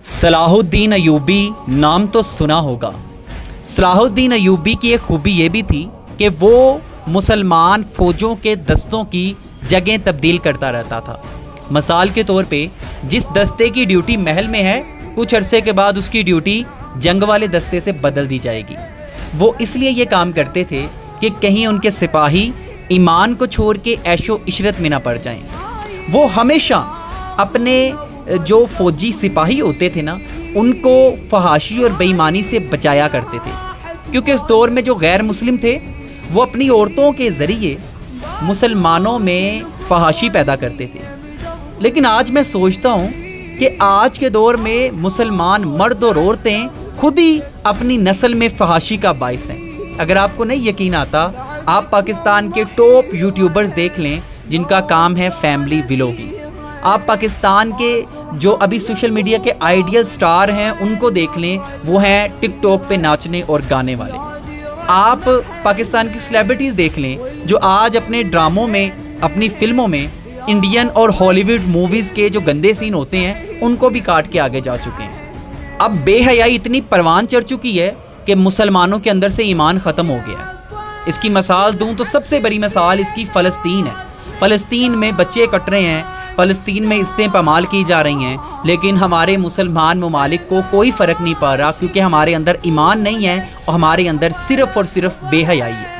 صلاح الدین ایوبی نام تو سنا ہوگا۔ صلاح الدین ایوبی کی ایک خوبی یہ بھی تھی کہ وہ مسلمان فوجوں کے دستوں کی جگہیں تبدیل کرتا رہتا تھا۔ مثال کے طور پہ جس دستے کی ڈیوٹی محل میں ہے، کچھ عرصے کے بعد اس کی ڈیوٹی جنگ والے دستے سے بدل دی جائے گی۔ وہ اس لیے یہ کام کرتے تھے کہ کہیں ان کے سپاہی ایمان کو چھوڑ کے عیش و عشرت میں نہ پڑ جائیں۔ وہ ہمیشہ اپنے جو فوجی سپاہی ہوتے تھے نا، ان کو فحاشی اور بے ایمانی سے بچایا کرتے تھے، کیونکہ اس دور میں جو غیر مسلم تھے وہ اپنی عورتوں کے ذریعے مسلمانوں میں فحاشی پیدا کرتے تھے۔ لیکن آج میں سوچتا ہوں کہ آج کے دور میں مسلمان مرد اور عورتیں خود ہی اپنی نسل میں فحاشی کا باعث ہیں۔ اگر آپ کو نہیں یقین آتا، آپ پاکستان کے ٹاپ یوٹیوبرز دیکھ لیں جن کا کام ہے فیملی ولاگنگ۔ آپ پاکستان کے جو ابھی سوشل میڈیا کے آئیڈیل سٹار ہیں ان کو دیکھ لیں، وہ ہیں ٹک ٹاک پہ ناچنے اور گانے والے۔ آپ پاکستان کی سیلیبریٹیز دیکھ لیں جو آج اپنے ڈراموں میں، اپنی فلموں میں انڈین اور ہالی ووڈ موویز کے جو گندے سین ہوتے ہیں ان کو بھی کاٹ کے آگے جا چکے ہیں۔ اب بے حیائی اتنی پروان چڑھ چکی ہے کہ مسلمانوں کے اندر سے ایمان ختم ہو گیا ہے۔ اس کی مثال دوں تو سب سے بڑی مثال اس کی فلسطین ہے۔ فلسطین میں بچے کٹ رہے ہیں، فلسطین میں عزتیں پامال کی جا رہی ہیں، لیکن ہمارے مسلمان ممالک کو کوئی فرق نہیں پڑ رہا، کیونکہ ہمارے اندر ایمان نہیں ہے اور ہمارے اندر صرف اور صرف بے حیائی ہے۔